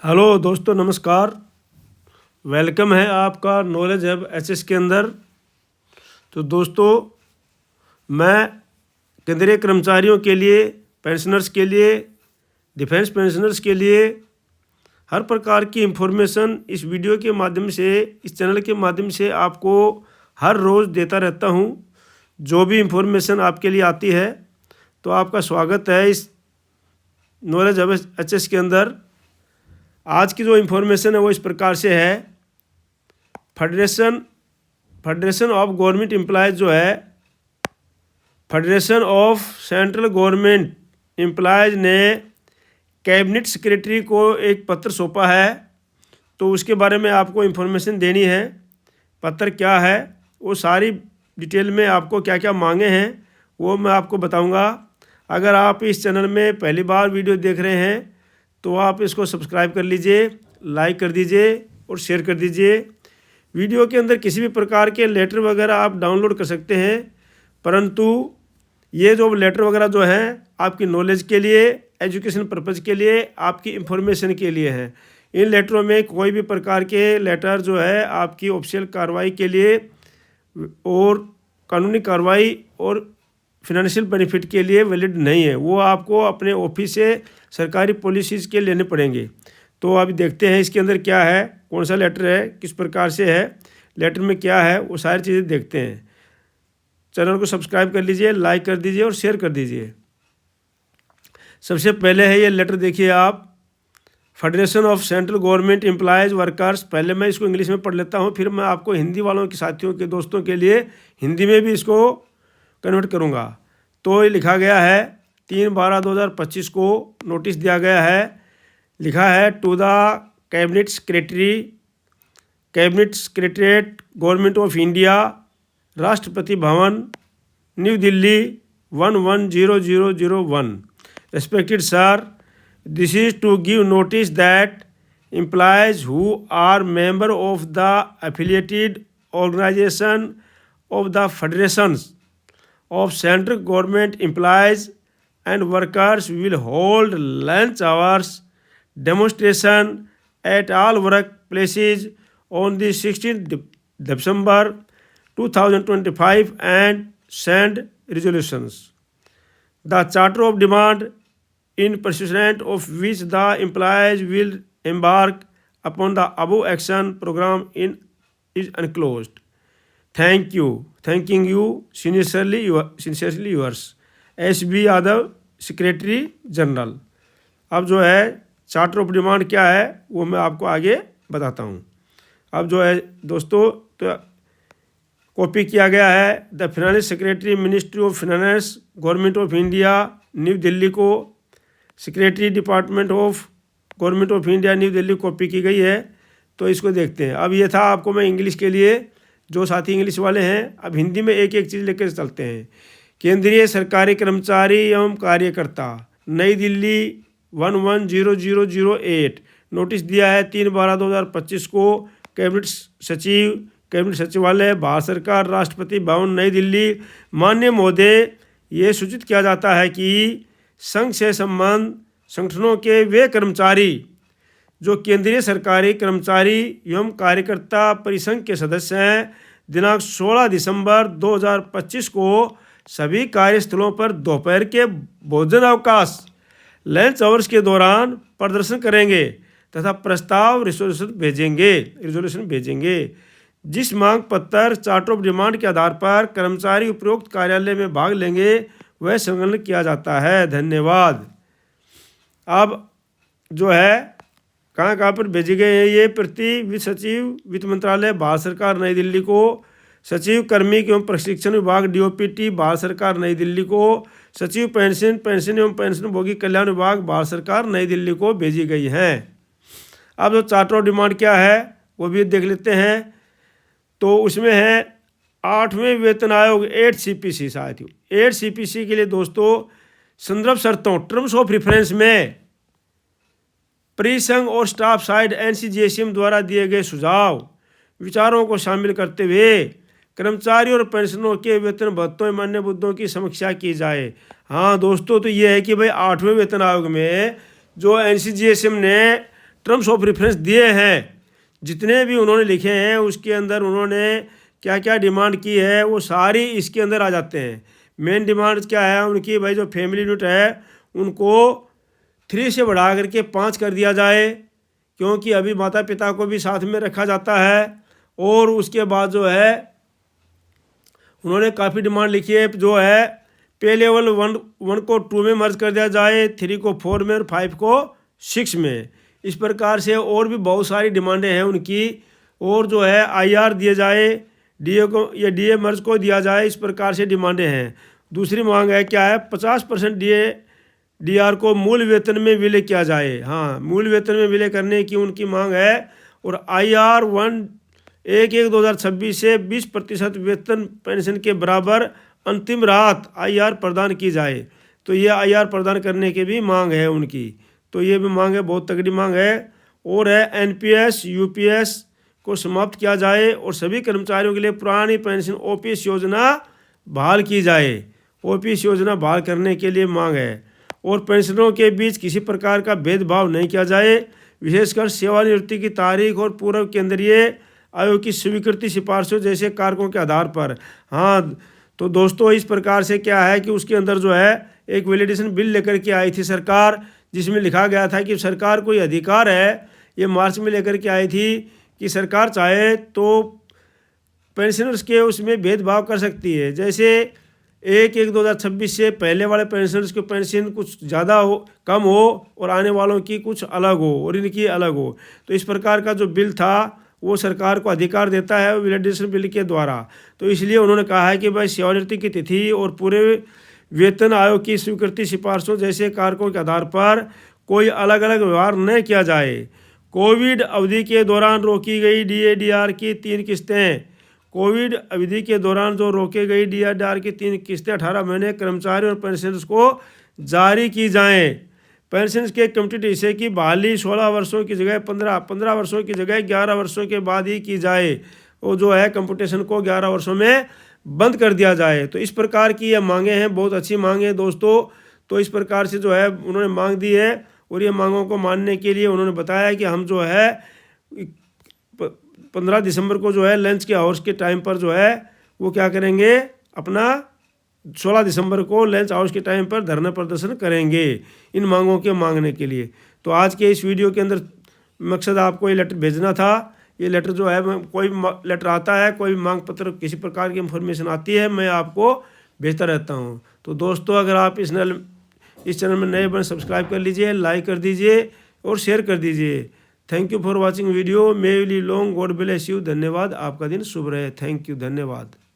Hello दोस्तों, नमस्कार। Welcome है आपका नॉलेज हब एचएस के अंदर। तो दोस्तों, मैं केंद्रीय कर्मचारियों के लिए, पेंशनर्स के लिए, डिफेंस पेंशनर्स के लिए हर प्रकार की इन्फॉर्मेशन इस वीडियो के माध्यम से, इस चैनल के माध्यम से आपको हर रोज़ देता रहता हूँ। जो भी इन्फॉर्मेशन आपके लिए आती है तो आपका स्वागत है इस नॉलेज हब एचएस के अंदर। आज की जो इन्फॉर्मेशन है वो इस प्रकार से है। फेडरेशन ऑफ गवर्नमेंट एम्प्लॉयज़ जो है, federation of central government employees ने कैबिनेट सेक्रेटरी को एक पत्र सौंपा है। तो उसके बारे में आपको इन्फॉर्मेशन देनी है। पत्र क्या है, वो सारी डिटेल में आपको क्या क्या मांगे हैं वो मैं आपको बताऊंगा। अगर आप इस चैनल में पहली बार वीडियो देख रहे हैं तो आप इसको सब्सक्राइब कर लीजिए, लाइक कर दीजिए और शेयर कर दीजिए। वीडियो के अंदर किसी भी प्रकार के लेटर वगैरह आप डाउनलोड कर सकते हैं, परंतु ये जो लेटर वगैरह जो हैं आपकी नॉलेज के लिए, एजुकेशन पर्पज़ के लिए, आपकी इंफॉर्मेशन के लिए हैं। इन लेटरों में कोई भी प्रकार के लेटर जो है आपकी ऑफिशियल कार्रवाई के लिए और कानूनी कार्रवाई और फिनेंशियल बेनिफिट के लिए वैलिड नहीं है। वो आपको अपने ऑफिस से सरकारी पॉलिसीज़ के लेने पड़ेंगे। तो अभी देखते हैं इसके अंदर क्या है, कौन सा लेटर है, किस प्रकार से है, लेटर में क्या है, वो सारी चीज़ें देखते हैं। चैनल को सब्सक्राइब कर लीजिए, लाइक कर दीजिए और शेयर कर दीजिए। सबसे पहले है ये लेटर, देखिए आप, federation of central government employees workers. पहले मैं इसको इंग्लिश में पढ़ लेता हूँ, फिर मैं आपको हिंदी वालों के साथियों के दोस्तों के लिए हिंदी में भी इसको कन्वर्ट करूँगा। तो ये लिखा गया है 3/12/2025 को नोटिस दिया गया है। लिखा है to the cabinet secretariat government of India, Rashtrapati Bhavan, new Delhi 110001। Respected sir, this is to give notice that employees who are member of the affiliated organization of the federations of central government employees and workers will hold lunch hours demonstration at all workplaces on the 16th December 2025 and send resolutions. The charter of demand in pursuant of which the employees will embark upon the above action program is enclosed. Thanking you sincerely yours, S.B. Yadav, secretary general. अब जो है charter of demand क्या है वो मैं आपको आगे बताता हूँ। अब जो है दोस्तों, तो कॉपी किया गया है the finance secretary, ministry of finance, government of India, New Delhi को, secretary department of government of India, New Delhi copy की गई है। तो इसको देखते हैं। अब ये था आपको मैं इंग्लिश के लिए, जो साथी इंग्लिश वाले हैं, अब हिंदी में एक एक चीज़ लेकर चलते हैं। केंद्रीय सरकारी कर्मचारी एवं कार्यकर्ता, नई दिल्ली 110008। नोटिस दिया है 3/12/2025 को कैबिनेट सचिवालय, भारत सरकार, राष्ट्रपति भवन, नई दिल्ली। माननीय महोदय, ये सूचित किया जाता है कि संघ से संबद्ध संगठनों के वे कर्मचारी जो केंद्रीय सरकारी कर्मचारी एवं कार्यकर्ता परिसंघ के सदस्य हैं, दिनांक 16 दिसंबर 2025 को सभी कार्यस्थलों पर दोपहर के भोजन अवकाश लंच आवर्स के दौरान प्रदर्शन करेंगे तथा प्रस्ताव रिजोल्यूशन भेजेंगे। जिस मांग पत्र चार्टर ऑफ डिमांड के आधार पर कर्मचारी उपरोक्त कार्यालय में भाग लेंगे वह संकलन किया जाता है। धन्यवाद। अब जो है कहाँ पर भेजे गए हैं ये प्रति वित्त सचिव, वित्त मंत्रालय, भारत सरकार, नई दिल्ली को। सचिव कार्मिक एवं प्रशिक्षण विभाग, DOPT, भारत सरकार, नई दिल्ली को। सचिव पेंशन एवं पेंशनभोगी कल्याण विभाग, भारत सरकार, नई दिल्ली को भेजी गई हैं। अब जो चार्टर ऑफ डिमांड क्या है वो भी देख लेते हैं। तो उसमें है 8वें वेतन आयोग, 8CPC साथियों। 8CPC के लिए दोस्तों संदर्भ शर्तों, टर्म्स ऑफ रेफरेंस में परिसंघ और स्टाफ साइड NCGSM द्वारा दिए गए सुझाव विचारों को शामिल करते हुए कर्मचारियों और पेंशनरों के वेतन भत्तों एवं अन्य मुद्दों की समीक्षा की जाए। हाँ दोस्तों, तो ये है कि भाई 8वें वेतन आयोग में जो NCGSM ने टर्म्स ऑफ रेफरेंस दिए हैं, जितने भी उन्होंने लिखे हैं उसके अंदर उन्होंने क्या क्या डिमांड की है वो सारी इसके अंदर आ जाते हैं। मेन डिमांड क्या है उनकी, भाई जो फैमिली यूनिट है उनको 3 से बढ़ा करके 5 कर दिया जाए, क्योंकि अभी माता पिता को भी साथ में रखा जाता है। और उसके बाद जो है उन्होंने काफ़ी डिमांड लिखी है, जो है पे लेवल 1 को 2 में मर्ज कर दिया जाए, 3 को 4 में और 5 को 6 में। इस प्रकार से और भी बहुत सारी डिमांडें हैं उनकी। और जो है IR दिए जाए, DA को या DA मर्ज को दिया जाए, इस प्रकार से डिमांडें हैं। दूसरी मांग है क्या है, 50% DR को मूल वेतन में विलय किया जाए। हाँ, मूल वेतन में विलय करने की उनकी मांग है। और IR 1/1/2026 से 20% वेतन पेंशन के बराबर अंतिम राहत IR प्रदान की जाए। तो ये IR प्रदान करने की भी मांग है उनकी। तो ये भी मांग है, बहुत तगड़ी मांग है। और है NPS UPS को समाप्त किया जाए और सभी कर्मचारियों के लिए पुरानी पेंशन OPS योजना बहाल की जाए। OPS योजना बहाल करने के लिए मांग है। और पेंशनरों के बीच किसी प्रकार का भेदभाव नहीं किया जाए, विशेषकर सेवानिवृत्ति की तारीख और पूर्व केंद्रीय आयोग की स्वीकृति सिफारिशों जैसे कारकों के आधार पर। हाँ, तो दोस्तों इस प्रकार से क्या है कि उसके अंदर जो है एक वैलिडेशन बिल लेकर के आई थी सरकार, जिसमें लिखा गया था कि सरकार को ये अधिकार है, ये मार्च में लेकर के आई थी कि सरकार चाहे तो पेंशनर्स के उसमें भेदभाव कर सकती है। जैसे 1/1/2026 से पहले वाले पेंशनर्स की पेंशन कुछ ज़्यादा हो, कम हो, और आने वालों की कुछ अलग हो और इनकी अलग हो। तो इस प्रकार का जो बिल था वो सरकार को अधिकार देता है वैलिडेशन बिल के द्वारा। तो इसलिए उन्होंने कहा है कि भाई सेवानिवृत्ति की तिथि और पूरे वेतन आयोग की स्वीकृति सिफारिशों जैसे कारकों के आधार पर कोई अलग अलग व्यवहार न किया जाए। कोविड अवधि के दौरान रोकी गई DADR की 3 किस्तें, कोविड अवधि के दौरान जो रोके गई DADR की 3 किस्तें 18 महीने कर्मचारियों और पेंशनर्स को जारी की जाएं। पेंशन के कम्युनिटी हिस्से की बहाली 16 वर्षों की जगह 15 वर्षों की जगह 11 वर्षों के बाद ही की जाए। वो जो है कंपटीशन को 11 वर्षों में बंद कर दिया जाए। तो इस प्रकार की ये मांगे हैं, बहुत अच्छी मांगे हैं दोस्तों। तो इस प्रकार से जो है उन्होंने मांग दी है। और ये मांगों को मानने के लिए उन्होंने बताया कि हम जो है 15 दिसंबर को जो है लंच के आवर्स के टाइम पर जो है वो क्या करेंगे, अपना 16 दिसंबर को लंच आवर्स के टाइम पर धरना प्रदर्शन करेंगे इन मांगों के मांगने के लिए। तो आज के इस वीडियो के अंदर मकसद आपको ये लेटर भेजना था। ये लेटर जो है, कोई लेटर आता है, कोई मांग पत्र, किसी प्रकार की इंफॉर्मेशन आती है, मैं आपको भेजता रहता हूँ। तो दोस्तों अगर आप इस चैनल में नए बने सब्सक्राइब कर लीजिए, लाइक कर दीजिए और शेयर कर दीजिए। Thank you for watching video. May you live long, God bless you. धन्यवाद। आपका दिन शुभ रहे। थैंक यू, धन्यवाद।